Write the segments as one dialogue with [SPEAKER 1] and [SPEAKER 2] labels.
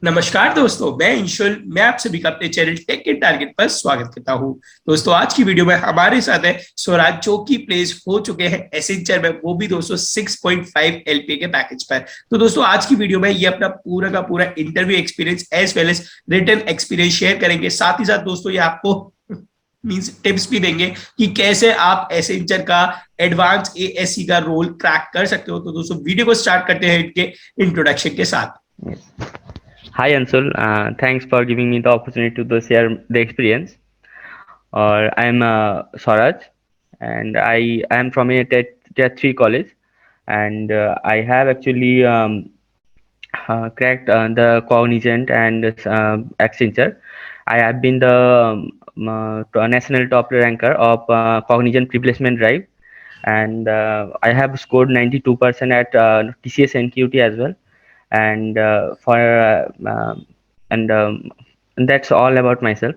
[SPEAKER 1] नमस्कार दोस्तों, मैं इंशुल। मैं आप सभी का अपने चैनल टेक के टारगेट पर स्वागत करता हूं। दोस्तों, आज की वीडियो में हमारे साथ है स्वराज, जो की प्लेस हो चुके हैं एसेंचर में, वो भी दोस्तों 6.5 एलपीए के पैकेज पर। तो दोस्तों, आज की वीडियो में ये अपना पूरा का पूरा interview experience as well as written experience share करेंगे। साथ ही साथ दोस्तों, ये आपको मींस टिप्स भी देंगे कि कैसे आप एसेंचर का एडवांस एएससी का रोल क्रैक कर सकते हो। तो दोस्तों, वीडियो को स्टार्ट करते हैं इनके इंट्रोडक्शन के साथ।
[SPEAKER 2] Yes. Hi Ansul, thanks for giving me the opportunity to share the experience. I'm Swaraj, and I am from a tier 3 college, and I have actually cracked the Cognizant and Accenture. I have been the national top ranker of Cognizant replacement drive, and I have scored 92% at TCS NQT as well. And and that's all about myself.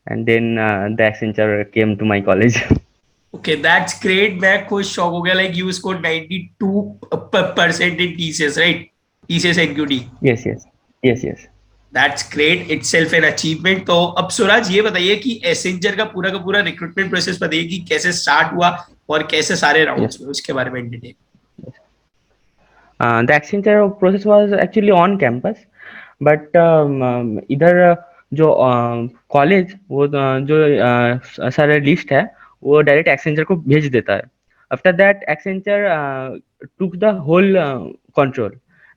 [SPEAKER 2] And then the Accenture came to my college.
[SPEAKER 1] Okay, that's great. मैं खुद shock हो गया, like you score 92% in TCS, right? TCS NQT.
[SPEAKER 2] Yes, yes, yes, yes.
[SPEAKER 1] That's great, itself an achievement. तो अब स्वराज, ये बताइए कि Accenture का पूरा रिक्रूटमेंट प्रोसेस बताइए कि कैसे स्टार्ट हुआ और कैसे सारे
[SPEAKER 2] Yes.
[SPEAKER 1] राउंड्स में, उसके बारे में in detail.
[SPEAKER 2] The Accenture process was actually on campus, but इधर जो कॉलेज वो जो सारा लिस्ट है वो डायरेक्ट एक्सेंचर को भेज देता है. After that Accenture took the whole control,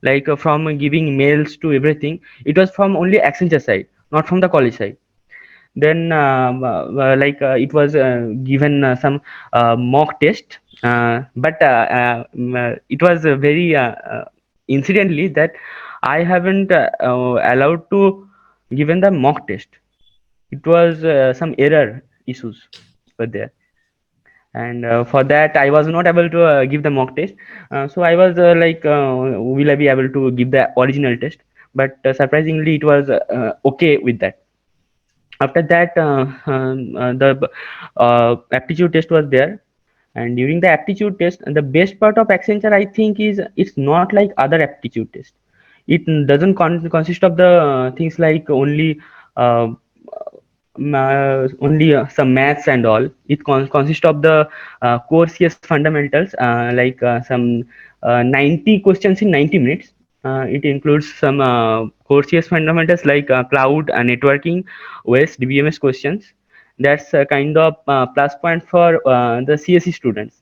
[SPEAKER 2] like from giving mails to everything. It was from only Accenture side, not from the college side. Then it was given some mock test, but it was very incidentally that I haven't allowed to given the mock test. It was some error issues were there, and for that I was not able to give the mock test. So I was will I be able to give the original test? But surprisingly it was okay with that. After that the aptitude test was there, and during the aptitude test, the best part of Accenture I think is it's not like other aptitude test. It doesn't consist of the things like only some maths and all. It consists of the core CS fundamentals, some 90 questions in 90 minutes. It includes some core CS fundamentals like cloud networking, OS, DBMS questions. That's a kind of plus point for the CSE students.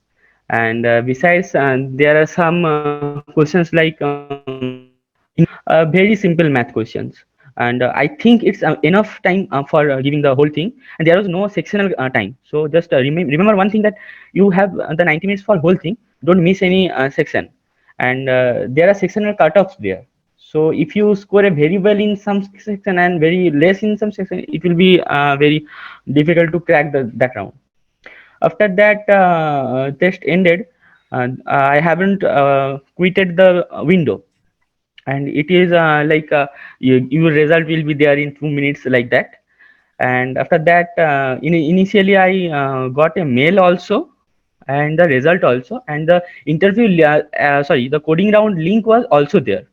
[SPEAKER 2] And besides, there are some questions like very simple math questions. And I think it's enough time for giving the whole thing, and there was no sectional time. So just remember one thing, that you have the 90 minutes for whole thing. Don't miss any section. And there are sectional cutoffs there. So if you score a very well in some section and very less in some section, it will be very difficult to crack that round. After that test ended, I haven't quitted the window, and it is your result will be there in 2 minutes, like that. And after that initially I got a mail also, and the result also, and the the coding round link was also there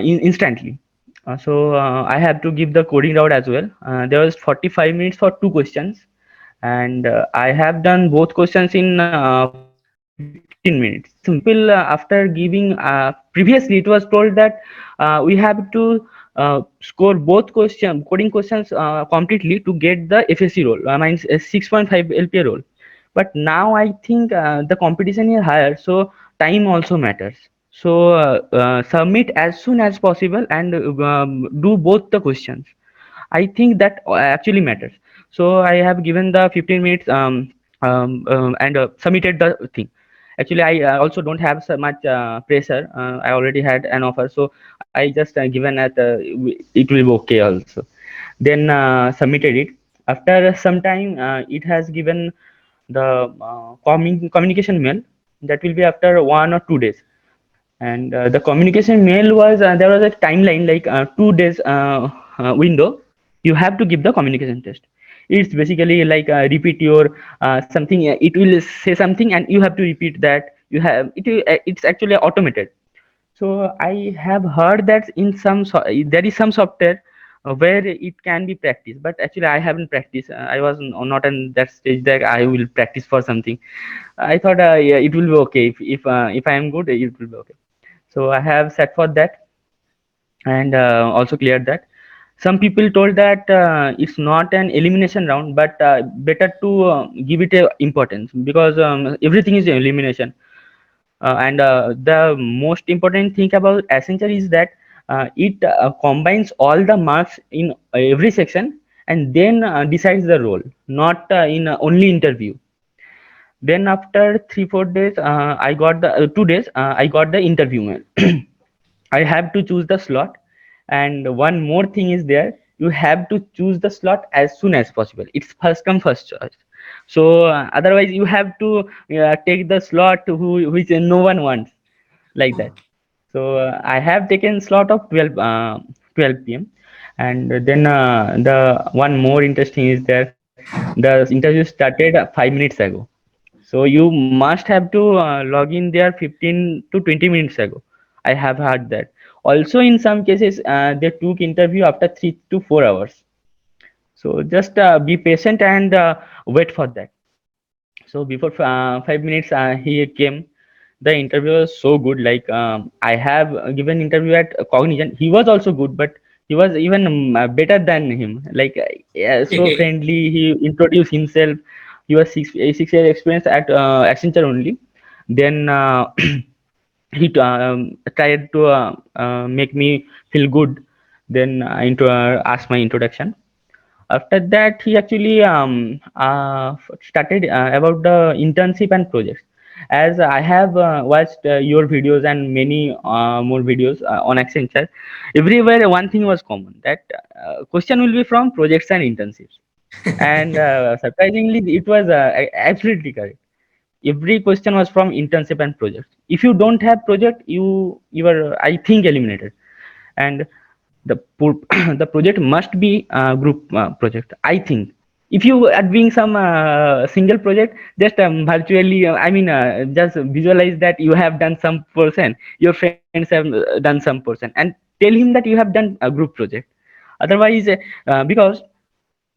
[SPEAKER 2] instantly. I have to give the coding round as well. There was 45 minutes for two questions, and I have done both questions in 15 minutes. Simple. After giving previously, it was told that we have to score both coding questions completely to get the FSC role. Means 6.5 LPA role. But now I think the competition is higher, so time also matters. So submit as soon as possible and do both the questions. I think that actually matters. So I have given the 15 minutes and submitted the thing. Actually, I also don't have so much pressure. I already had an offer, so I just given that it will be okay also. Then submitted it. After some time, it has given the communication mail. That will be after 1 or 2 days. And the communication mail was there was a timeline, like 2 days window. You have to give the communication test. It's basically like repeat your something. It will say something, and you have to repeat that. You have it. It's actually automated. So I have heard that in there is some software where it can be practiced, but actually I haven't practiced. I was not in that stage that I will practice for something. I thought yeah, it will be okay if I am good, it will be okay. So I have set for that and also cleared that. Some people told that it's not an elimination round, but better to give it a importance because everything is elimination. And the most important thing about Accenture is that it combines all the marks in every section and then decides the role, not in only interview. Then after 3 4 days, I got the 2 days. I got the interview mail. I have to choose the slot, and one more thing is there. You have to choose the slot as soon as possible. It's first come first choice. So otherwise, you have to take the slot which no one wants, like that. So I have taken slot of 12 p.m. And then the one more interesting is there. The interview started 5 minutes ago, so you must have to log in there 15 to 20 minutes ago. I have heard that. Also, in some cases, they took interview after 3 to 4 hours. So just be patient and wait for that. So before 5 minutes, he came. The interview was so good. Like I have given interview at Cognizant. He was also good, but he was even better than him. Like yeah, so friendly. He introduced himself. He was 6 years experience at Accenture only. Then he tried to make me feel good. Then asked my introduction. After that, he actually started about the internship and projects. As I have watched your videos and many more videos on Accenture, everywhere one thing was common, that question will be from projects and internships. And surprisingly, it was absolutely correct. Every question was from internship and projects. If you don't have project, you are, I think, eliminated. And the project must be a group project, I think. If you are doing some single project, just virtually I mean just visualize that you have done some percent, your friends have done some percent, and tell him that you have done a group project. Otherwise because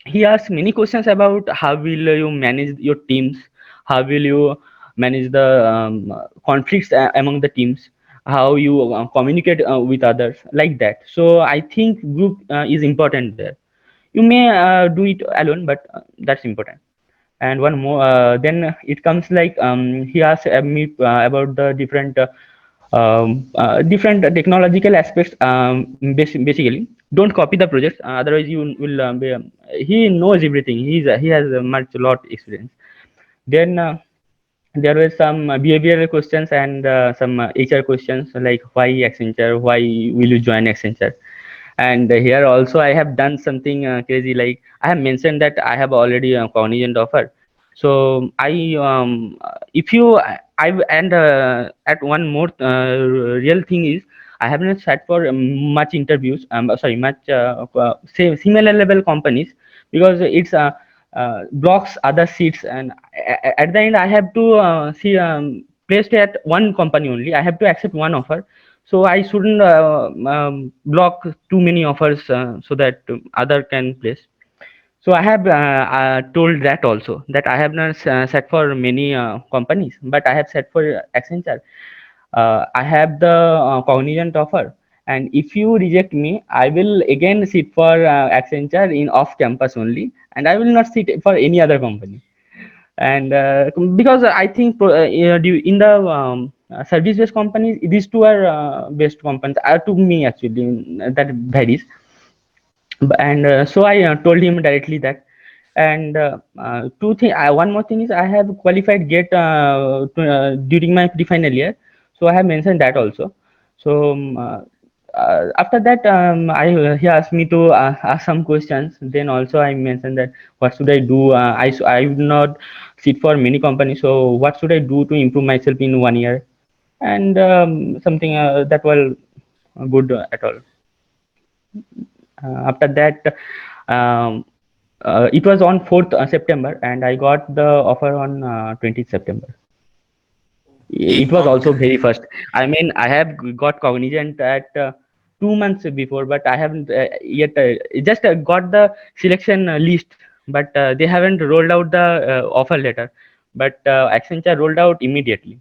[SPEAKER 2] he asked many questions about how will you manage your teams, how will you manage the conflicts among the teams, how you communicate with others, like that. So I think group is important there. You may do it alone, but that's important. And one more then it comes like he asked me about the different technological aspects. Basically, don't copy the projects, otherwise you will he knows everything. He has a much lot experience. Then there were some behavioral questions and some HR questions, like why Accenture, why will you join Accenture. And here also I have done something crazy, like I have mentioned that I have already a Cognizant offer. So I if you I and at one more real thing is, I have not sat for much interviews, sorry, much say similar level companies, because it's blocks other seats. And at the end I have to see placed at one company only. I have to accept one offer, so I shouldn't block too many offers so that other can place. So I have told that also, that I have not set for many companies, but I have set for Accenture. I have the Cognizant offer, and if you reject me, I will again sit for Accenture in off campus only, and I will not sit for any other company. And because I think in the service based companies, these two are best companies to me actually. That varies. And so I told him directly that. And one more thing is, I have qualified gate during my pre-final year, so I have mentioned that also. So after that he asked me to ask some questions. Then also I mentioned that what should I do. I would not sit for many companies, so what should I do to improve myself in 1 year. And something that was good at all. After that, um, it was on 4th September, and I got the offer on 20th September. It
[SPEAKER 1] एक
[SPEAKER 2] was
[SPEAKER 1] mock
[SPEAKER 2] also very first. I mean, I have got cognizant at 2 months before, but I haven't yet just got the selection list, but they haven't rolled out the offer letter. But Accenture rolled out immediately.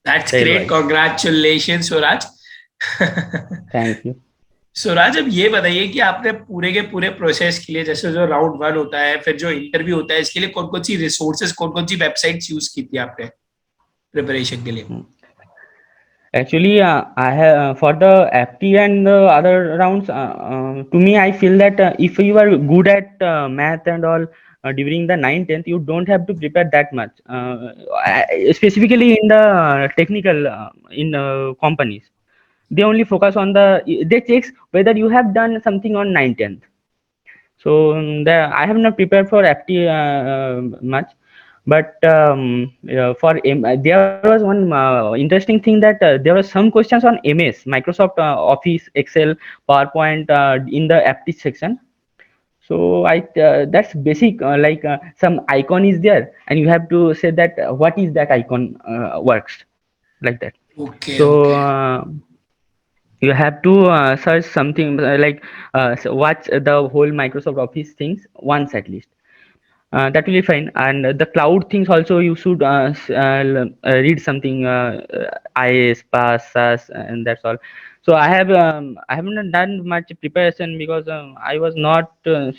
[SPEAKER 1] That's
[SPEAKER 2] Sale
[SPEAKER 1] great,
[SPEAKER 2] wise.
[SPEAKER 1] Congratulation Swaraj.
[SPEAKER 2] Thank you.
[SPEAKER 1] Swaraj, अब ये बताइए कि आपने पूरे के पूरे process के लिए, जैसे जो राउंड वन होता है, फिर जो इंटरव्यू होता है, इसके लिए कौन कौन सी रिसोर्सेज, कौन कौन सी वेबसाइट्स यूज की थी आपने प्रिपरेशन के लिए?
[SPEAKER 2] Actually, I have for the FT and the other rounds. To me, I feel that if you are good at math and all during the 9th, 10th, you don't have to prepare that much. Specifically in the technical in companies, they only focus on they checks whether you have done something on 9th, 10th. So I have not prepared for FT much, but there was one interesting thing that there were some questions on MS, Microsoft Office, Excel, PowerPoint in the FT section. So that's basic, like some icon is there, and you have to say that what is that icon works like that.
[SPEAKER 1] Okay
[SPEAKER 2] So
[SPEAKER 1] okay.
[SPEAKER 2] you have to search something so watch the whole Microsoft Office things once at least. That will be fine. And the cloud things also you should read something IIS, PAS, SAS, and that's all. So I haven't done much preparation because I was not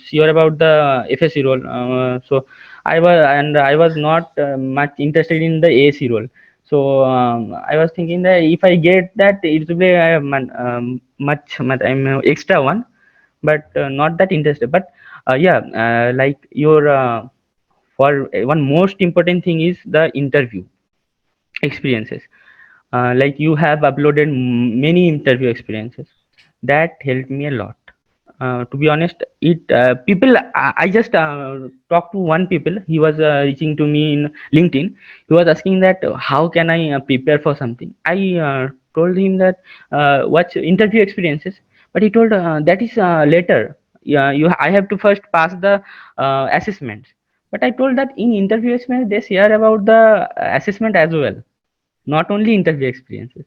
[SPEAKER 2] sure about the FSC role. So I was not much interested in the ASC role. So I was thinking that if I get that, it will be much I'm extra one, but not that interested. But yeah, like your for one most important thing is the interview experiences. Like you have uploaded many interview experiences that helped me a lot. To be honest, it people I just talked to one people. He was reaching to me in LinkedIn. He was asking that how can I prepare for something. I told him that what's your interview experiences, but he told that is later. Yeah, I have to first pass the assessments. But I told that in interview experience they share about the assessment as well, not only interview experiences.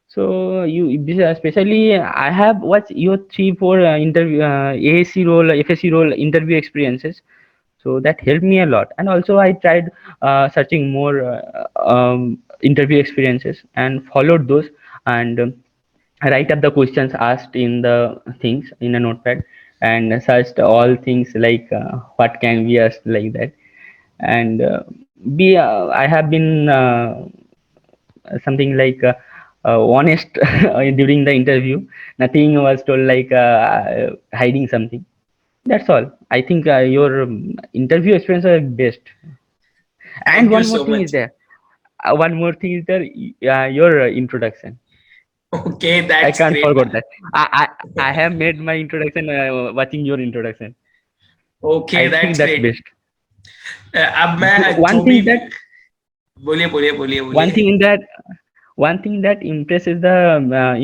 [SPEAKER 2] So especially I have watched your 3 4 interview AAC role, FSC role interview experiences. So that helped me a lot. And also I tried searching more interview experiences and followed those, and write up the questions asked in the things in a notepad, and searched all things like what can be asked like that. And be I have been something like honest during the interview. Nothing was told like hiding something. That's all. I think your interview experience are best. And
[SPEAKER 1] thank you
[SPEAKER 2] one more
[SPEAKER 1] so
[SPEAKER 2] thing is
[SPEAKER 1] much.
[SPEAKER 2] there. One more thing is there. Your introduction.
[SPEAKER 1] Okay
[SPEAKER 2] I
[SPEAKER 1] that's
[SPEAKER 2] can't
[SPEAKER 1] great.
[SPEAKER 2] forget that. I have made my introduction watching your introduction.
[SPEAKER 1] Okay
[SPEAKER 2] I think
[SPEAKER 1] that's
[SPEAKER 2] that's
[SPEAKER 1] great.
[SPEAKER 2] best.
[SPEAKER 1] अब मैं
[SPEAKER 2] One
[SPEAKER 1] जो भी,
[SPEAKER 2] thing that
[SPEAKER 1] बोलिए बोलिए बोलिए
[SPEAKER 2] one
[SPEAKER 1] बोलिए।
[SPEAKER 2] thing in that one thing that impresses the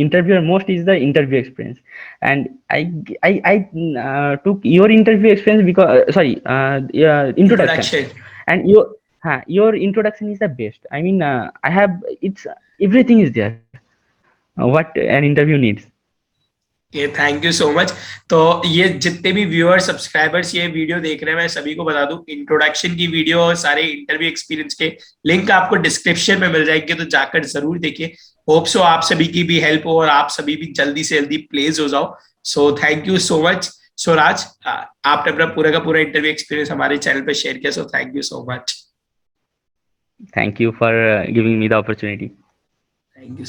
[SPEAKER 2] interviewer most is the interview experience. And I took your interview experience because yeah, introduction.
[SPEAKER 1] Introduction.
[SPEAKER 2] And your introduction is the best. I mean I have it's everything is there what an interview needs.
[SPEAKER 1] ये thank you so much. तो ये जितने भी viewers subscribers ये video देख रहे हैं, मैं सभी को बता दूं, इंट्रोडक्शन की वीडियो और सारे इंटरव्यू एक्सपीरियंस के लिंक आपको डिस्क्रिप्शन में मिल जाएंगे, तो जाकर जरूर देखिए। होप सो आप सभी की भी हेल्प हो और आप सभी भी जल्दी से जल्दी प्लेस हो जाओ। So thank you so much Swaraj, आपने अपना पूरा का पूरा इंटरव्यू एक्सपीरियंस हमारे चैनल पे शेयर किया, so thank you so much.
[SPEAKER 2] Thank you for giving me the opportunity.
[SPEAKER 1] Thank you.